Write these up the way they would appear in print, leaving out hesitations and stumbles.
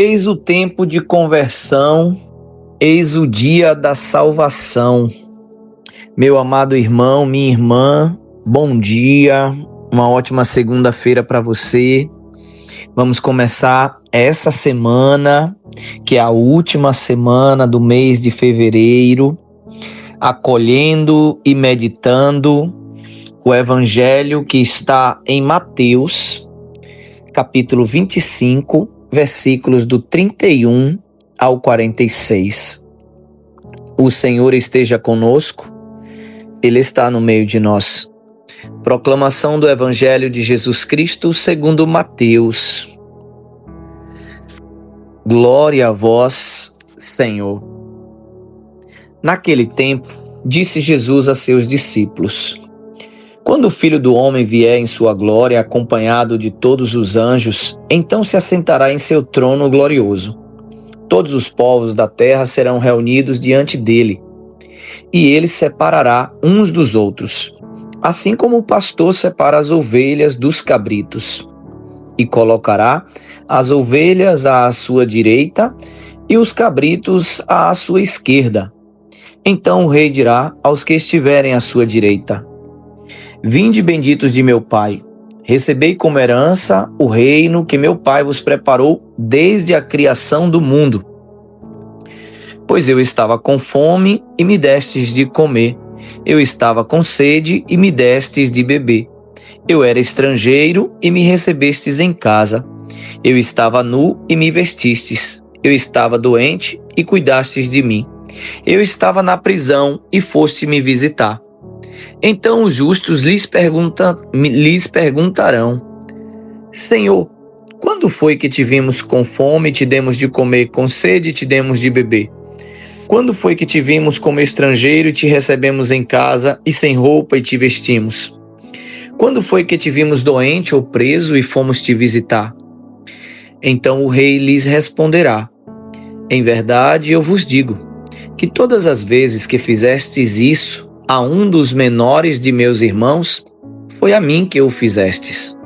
Eis o tempo de conversão, eis o dia da salvação. Meu amado irmão, minha irmã, bom dia, uma ótima segunda-feira para você. Vamos começar essa semana, que é a última semana do mês de fevereiro, acolhendo e meditando o Evangelho que está em Mateus, capítulo 25, versículos do 31 ao 46. O Senhor esteja conosco, Ele está no meio de nós. Proclamação do Evangelho de Jesus Cristo segundo Mateus. Glória a vós, Senhor. Naquele tempo, disse Jesus a seus discípulos: Quando o Filho do Homem vier em sua glória, acompanhado de todos os anjos, então se assentará em seu trono glorioso. Todos os povos da terra serão reunidos diante dele, e ele separará uns dos outros, assim como o pastor separa as ovelhas dos cabritos, e colocará as ovelhas à sua direita e os cabritos à sua esquerda. Então o rei dirá aos que estiverem à sua direita: Vinde, benditos de meu Pai, recebei como herança o reino que meu Pai vos preparou desde a criação do mundo. Pois eu estava com fome e me destes de comer, eu estava com sede e me destes de beber, eu era estrangeiro e me recebestes em casa, eu estava nu e me vestistes, eu estava doente e cuidastes de mim, eu estava na prisão e foste me visitar. Então os justos lhes perguntarão: Senhor, quando foi que te vimos com fome e te demos de comer, com sede e te demos de beber? Quando foi que te vimos como estrangeiro e te recebemos em casa, e sem roupa e te vestimos? Quando foi que te vimos doente ou preso e fomos te visitar? Então o rei lhes responderá: Em verdade eu vos digo, que todas as vezes que fizestes isso a um dos menores de meus irmãos, foi a mim que o fizestes.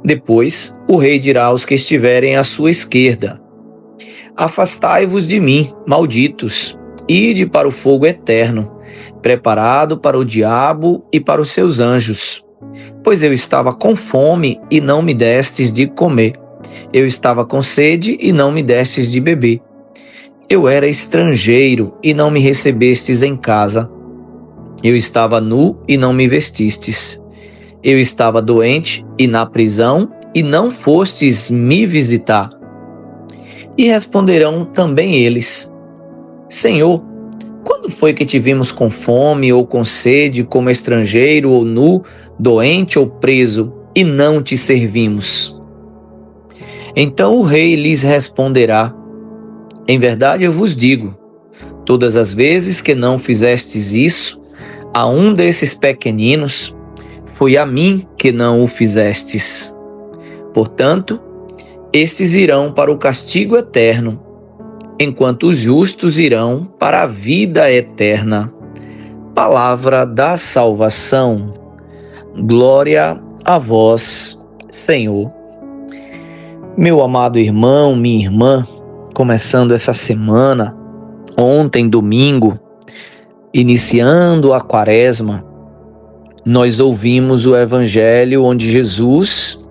Depois, o rei dirá aos que estiverem à sua esquerda: Afastai-vos de mim, malditos, ide para o fogo eterno, preparado para o diabo e para os seus anjos. Pois eu estava com fome e não me destes de comer, eu estava com sede e não me destes de beber. Eu era estrangeiro e não me recebestes em casa. Eu estava nu e não me vestistes. Eu estava doente e na prisão e não fostes me visitar. E responderão também eles: Senhor, quando foi que te vimos com fome ou com sede, como estrangeiro ou nu, doente ou preso, e não te servimos? Então o rei lhes responderá: Em verdade eu vos digo, todas as vezes que não fizestes isso a um desses pequeninos, foi a mim que não o fizestes. Portanto, estes irão para o castigo eterno, enquanto os justos irão para a vida eterna. Palavra da salvação. Glória a vós, Senhor. Meu amado irmão, minha irmã, começando essa semana, ontem, domingo, iniciando a quaresma, nós ouvimos o Evangelho onde Jesus,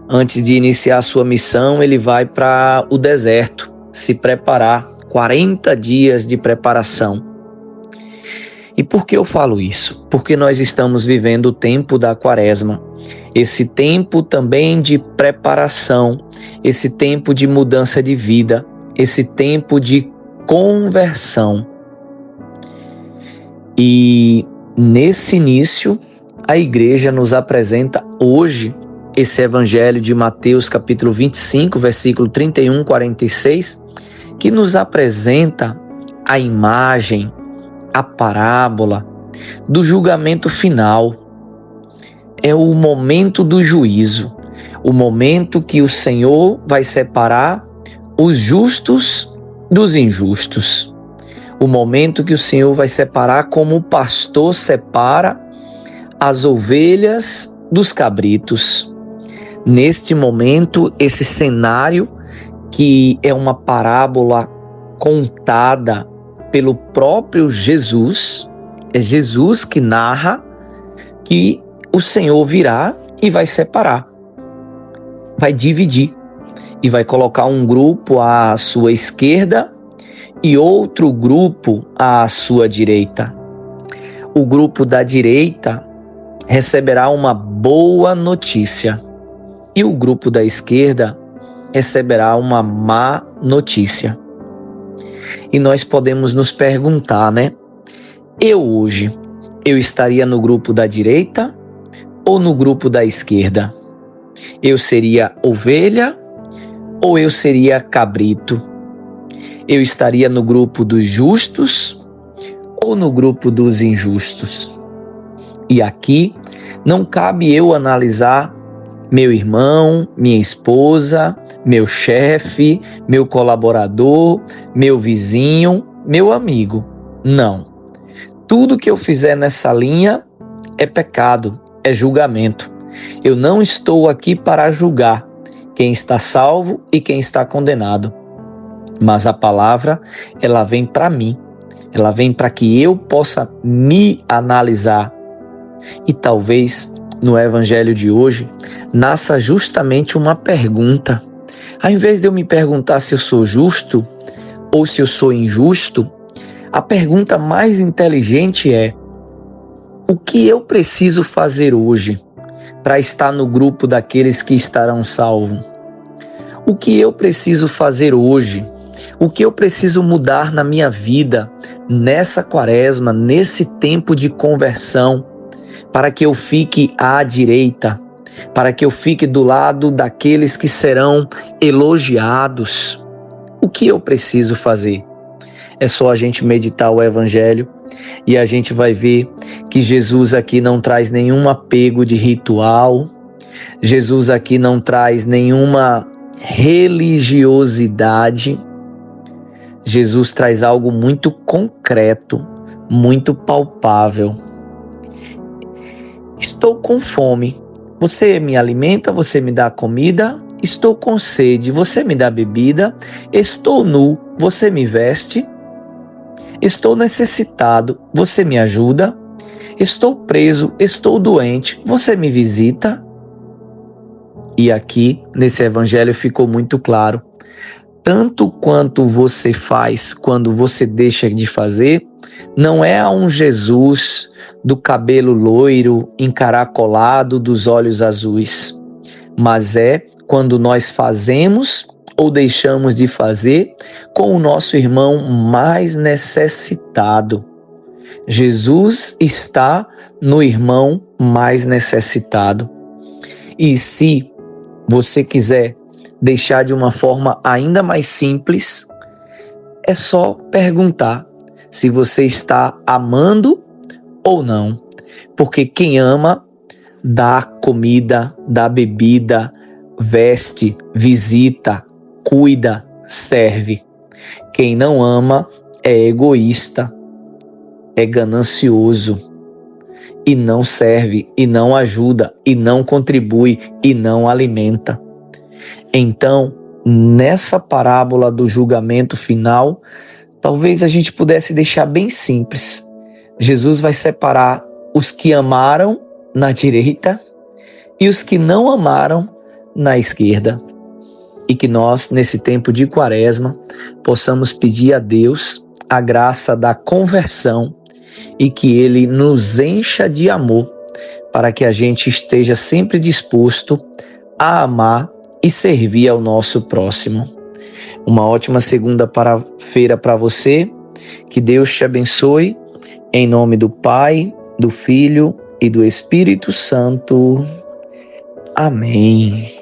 antes de iniciar a sua missão, ele vai para o deserto se preparar, 40 dias de preparação. E por que eu falo isso? Porque nós estamos vivendo o tempo da quaresma, esse tempo também de preparação, esse tempo de mudança de vida, esse tempo de conversão. E nesse início, a igreja nos apresenta hoje esse evangelho de Mateus capítulo 25, versículo 31, 46, que nos apresenta a imagem, a parábola do julgamento final. É o momento do juízo, o momento que o Senhor vai separar os justos dos injustos. O momento que o Senhor vai separar, como o pastor separa as ovelhas dos cabritos. Neste momento, esse cenário que é uma parábola contada pelo próprio Jesus. É Jesus que narra que o Senhor virá e vai separar, vai dividir e vai colocar um grupo à sua esquerda e outro grupo à sua direita. O grupo da direita receberá uma boa notícia e o grupo da esquerda receberá uma má notícia. E nós podemos nos perguntar, né? Eu estaria no grupo da direita ou no grupo da esquerda? Eu seria ovelha ou eu seria cabrito? Eu estaria no grupo dos justos ou no grupo dos injustos? E aqui não cabe eu analisar meu irmão, minha esposa, meu chefe, meu colaborador, meu vizinho, meu amigo. Não. Tudo que eu fizer nessa linha é pecado, é julgamento. Eu não estou aqui para julgar quem está salvo e quem está condenado. Mas a palavra, ela vem para mim. Ela vem para que eu possa me analisar. E talvez no evangelho de hoje nasça justamente uma pergunta. Ao invés de eu me perguntar se eu sou justo ou se eu sou injusto, a pergunta mais inteligente é: o que eu preciso fazer hoje para estar no grupo daqueles que estarão salvos? O que eu preciso fazer hoje? O que eu preciso mudar na minha vida, nessa quaresma, nesse tempo de conversão, para que eu fique à direita, para que eu fique do lado daqueles que serão elogiados? O que eu preciso fazer? É só a gente meditar o Evangelho e a gente vai ver que Jesus aqui não traz nenhum apego de ritual, Jesus aqui não traz nenhuma religiosidade. Jesus traz algo muito concreto, muito palpável. Estou com fome, você me alimenta, você me dá comida. Estou com sede, você me dá bebida. Estou nu, você me veste. Estou necessitado, você me ajuda. Estou preso, estou doente, você me visita. E aqui, nesse evangelho, ficou muito claro. Tanto quanto você faz quando você deixa de fazer, não é a um Jesus do cabelo loiro, encaracolado, dos olhos azuis, mas é quando nós fazemos ou deixamos de fazer com o nosso irmão mais necessitado. Jesus está no irmão mais necessitado. E se você quiser deixar de uma forma ainda mais simples, é só perguntar se você está amando ou não. Porque quem ama dá comida, dá bebida, veste, visita, cuida, serve. Quem não ama é egoísta, é ganancioso e não serve, e não ajuda, e não contribui, e não alimenta. Então, nessa parábola do julgamento final, talvez a gente pudesse deixar bem simples. Jesus vai separar os que amaram na direita e os que não amaram na esquerda. E que nós, nesse tempo de quaresma, possamos pedir a Deus a graça da conversão e que Ele nos encha de amor para que a gente esteja sempre disposto a amar e servir ao nosso próximo. Uma ótima segunda-feira para você. Que Deus te abençoe. Em nome do Pai, do Filho e do Espírito Santo. Amém.